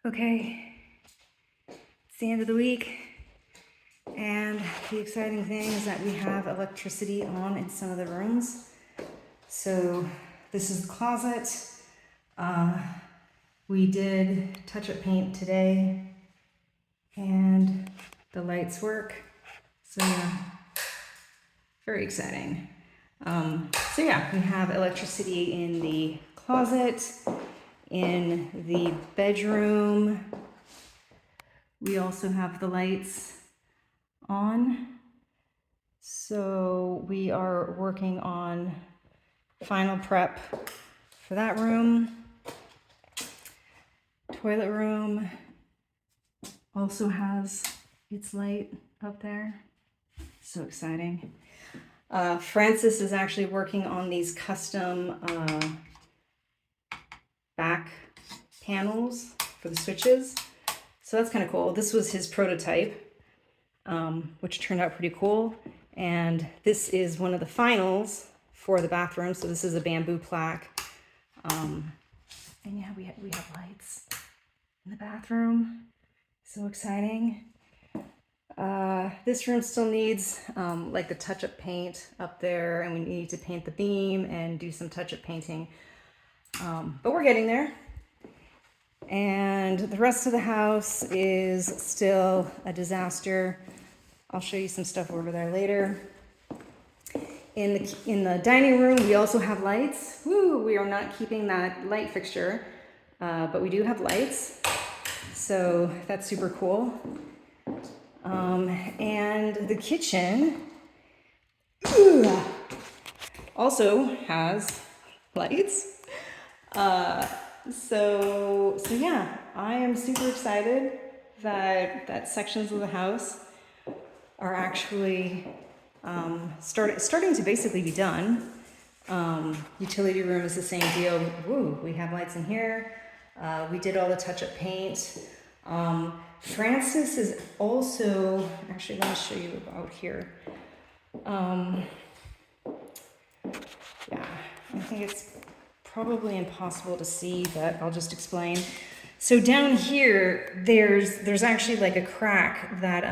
Okay, it's the end of the week, and the exciting thing is that we have electricity on in some of the rooms. So this is the closet. We did touch-up paint today, and the lights work. So yeah, very exciting. So yeah, we have electricity in the closet, in the bedroom. We also have the lights on. So we are working on final prep for that room. Toilet room also has its light up there. So exciting. Francis is actually working on these custom back panels for the switches. So that's kind of cool. This was his prototype, which turned out pretty cool. And this is one of the finals for the bathroom. So this is a bamboo plaque. And yeah, we have lights in the bathroom. So exciting. This room still needs like the touch-up paint up there, and we need to paint the beam and do some touch-up painting. But we're getting there. And the rest of the house is still a disaster. I'll show you some stuff over there later. In the dining room, we also have lights. Woo, we are not keeping that light fixture, but we do have lights. So that's super cool. And the kitchen also has lights. So yeah, I am super excited that sections of the house are actually starting to basically be done. Utility room is the same deal. Woo, we have lights in here. We did all the touch-up paint. Francis is also, actually let me show you about here. Yeah, I think it's probably impossible to see, but I'll just explain. So down here, there's actually like a crack that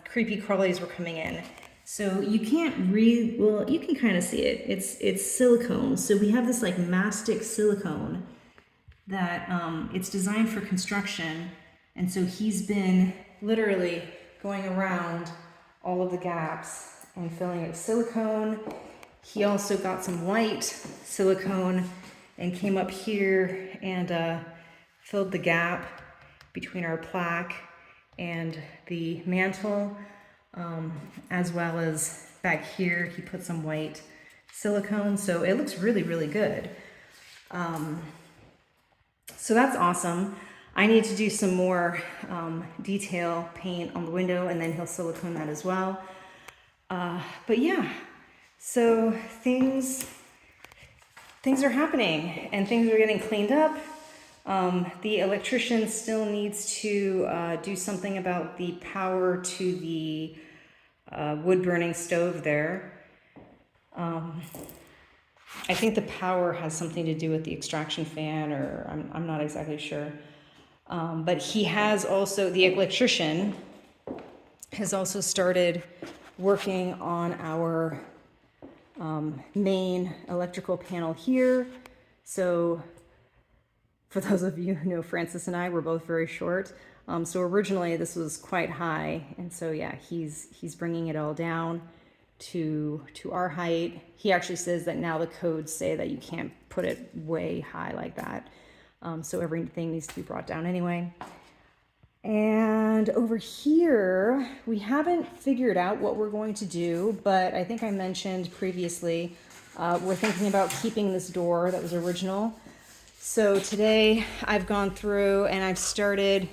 creepy crawlies were coming in. So you can't well, you can kind of see it. It's silicone. So we have this like mastic silicone that it's designed for construction. And so he's been literally going around all of the gaps and filling it with silicone. He also got some white silicone and came up here and filled the gap between our plaque and the mantle, as well as back here, he put some white silicone. So it looks really, really good. So that's awesome. I need to do some more detail paint on the window, and then he'll silicone that as well. But yeah, so things are happening and things are getting cleaned up. The electrician still needs to do something about the power to the wood burning stove there. I think the power has something to do with the extraction fan, or I'm not exactly sure. But he has also, the electrician has also started working on our main electrical panel here. So for those of you who know, Francis and I were both very short. So originally this was quite high. And so yeah, he's bringing it all down to our height. He actually says that now the codes say that you can't put it way high like that. So everything needs to be brought down anyway. And over here, we haven't figured out what we're going to do, but I think I mentioned previously, we're thinking about keeping this door that was original. So today I've gone through and I've started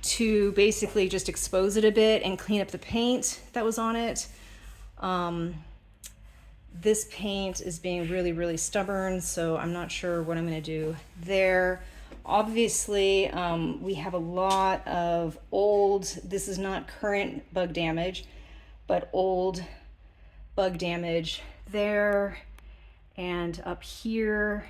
to basically just expose it a bit and clean up the paint that was on it. This paint is being really, really stubborn, so I'm not sure what I'm going to do there. Obviously, we have a lot of old, this is not current bug damage, but old bug damage there and up here.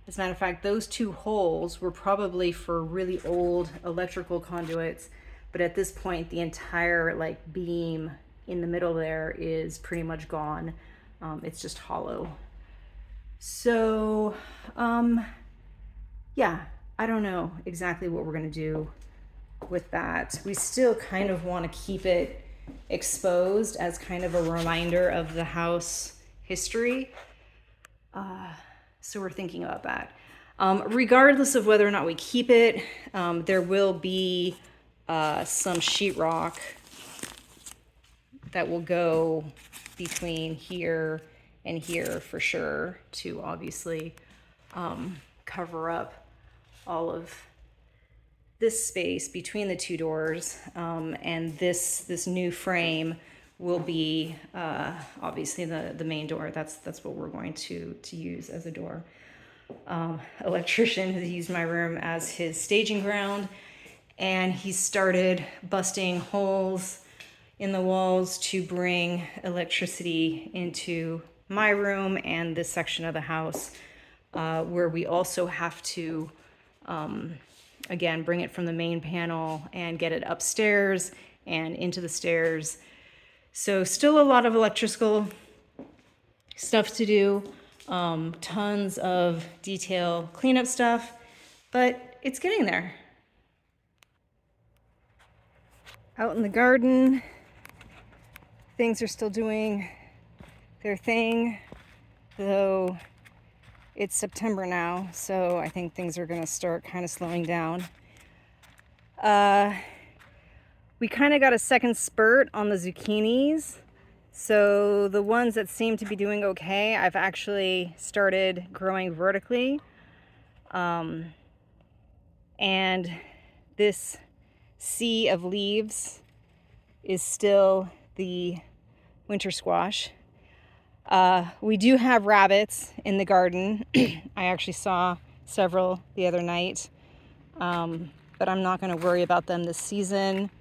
As a matter of fact, those two holes were probably for really old electrical conduits, but at this point, the entire like beam in the middle there is pretty much gone. It's just hollow. So, yeah, I don't know exactly what we're gonna do with that. We still kind of want to keep it exposed as kind of a reminder of the house history. So we're thinking about that. Regardless of whether or not we keep it, there will be some sheetrock that will go between here and here for sure to obviously cover up all of this space between the two doors, and this new frame will be obviously the main door. That's what we're going to use as a door. Electrician has used my room as his staging ground, and he started busting holes in the walls to bring electricity into my room and this section of the house, where we also have to again bring it from the main panel and get it upstairs and into the stairs. So still a lot of electrical stuff to do, tons of detail cleanup stuff, but it's getting there. Out in the garden, things are still doing their thing, though it's September now, so I think things are going to start kind of slowing down. We kind of got a second spurt on the zucchinis. So the ones that seem to be doing okay, I've actually started growing vertically. And this sea of leaves is still the winter squash. We do have rabbits in the garden. I actually saw several the other night, but I'm not going to worry about them this season.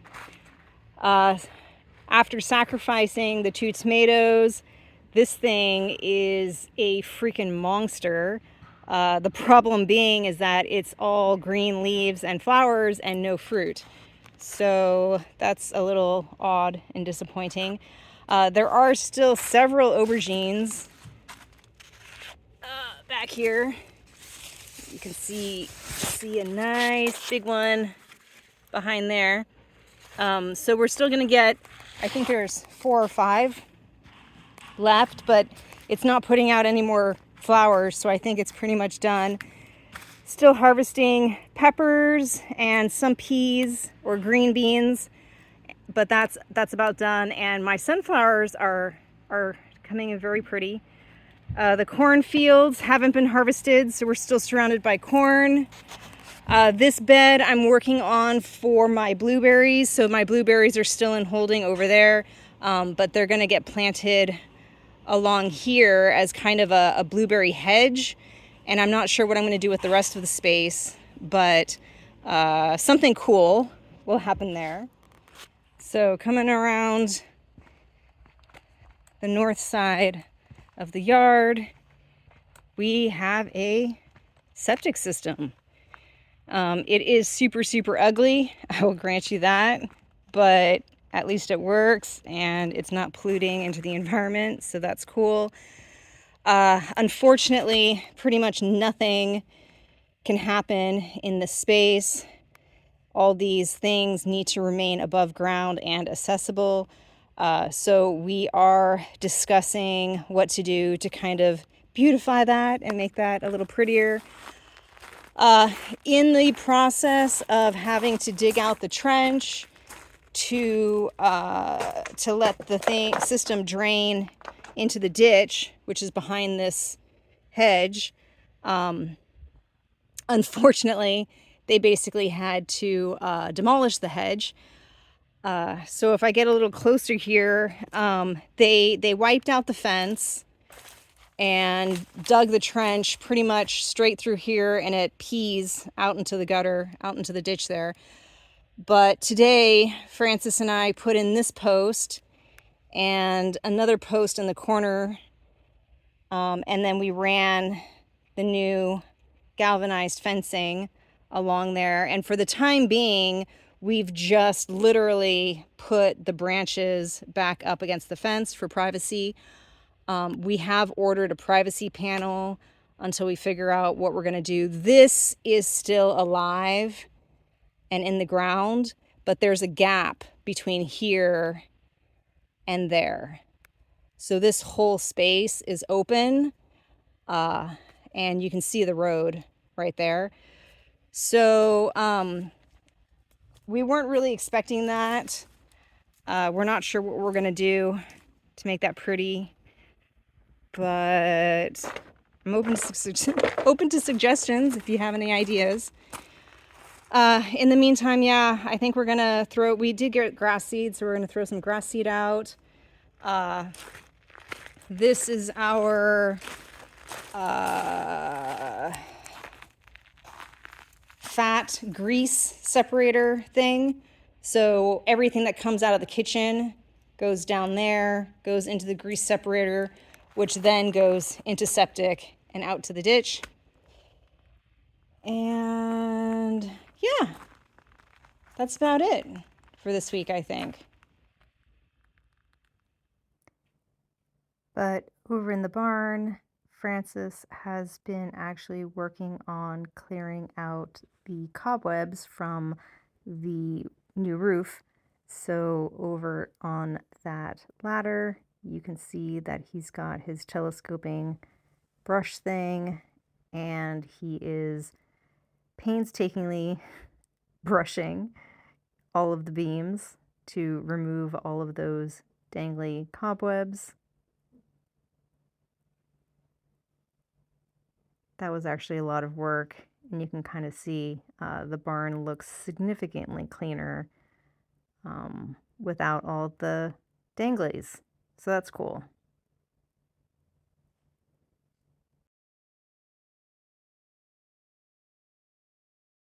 After sacrificing the 2 tomatoes, this thing is a freaking monster. The problem being is that it's all green leaves and flowers and no fruit. So that's a little odd and disappointing. There are still several aubergines back here. You can see a nice big one behind there. So we're still gonna get, I think there's 4 or 5 left, but it's not putting out any more flowers, so I think it's pretty much done. Still harvesting peppers and some peas or green beans, but that's about done. And my sunflowers are coming in very pretty. The cornfields haven't been harvested, so we're still surrounded by corn. This bed I'm working on for my blueberries, so my blueberries are still in holding over there, but they're going to get planted along here as kind of a blueberry hedge, and I'm not sure what I'm going to do with the rest of the space, but something cool will happen there. So coming around the north side of the yard, we have a septic system. It is super, super ugly, I will grant you that, but at least it works and it's not polluting into the environment, so that's cool. Unfortunately, pretty much nothing can happen in this space. All these things need to remain above ground and accessible. So we are discussing what to do to kind of beautify that and make that a little prettier. In the process of having to dig out the trench to let the system drain into the ditch, which is behind this hedge, unfortunately, they basically had to demolish the hedge. So if I get a little closer here, they wiped out the fence and dug the trench pretty much straight through here, and it pees out into the gutter, out into the ditch there. But today, Francis and I put in this post and another post in the corner, and then we ran the new galvanized fencing along there. And for the time being, we've just literally put the branches back up against the fence for privacy. We have ordered a privacy panel until we figure out what we're going to do. This is still alive and in the ground, but there's a gap between here and there. So this whole space is open, and you can see the road right there. So we weren't really expecting that. We're not sure what we're gonna do to make that pretty, but I'm open to suggestions if you have any ideas. In the meantime, yeah, I think we're gonna we did get grass seed, so we're gonna throw some grass seed out. This is our fat grease separator thing. So everything that comes out of the kitchen goes down there, goes into the grease separator, which then goes into septic and out to the ditch. And yeah, that's about it for this week, I think. But over in the barn, Francis has been actually working on clearing out the cobwebs from the new roof. So over on that ladder, you can see that he's got his telescoping brush thing, and he is painstakingly brushing all of the beams to remove all of those dangly cobwebs. That was actually a lot of work, and you can kind of see the barn looks significantly cleaner without all the danglies. So that's cool.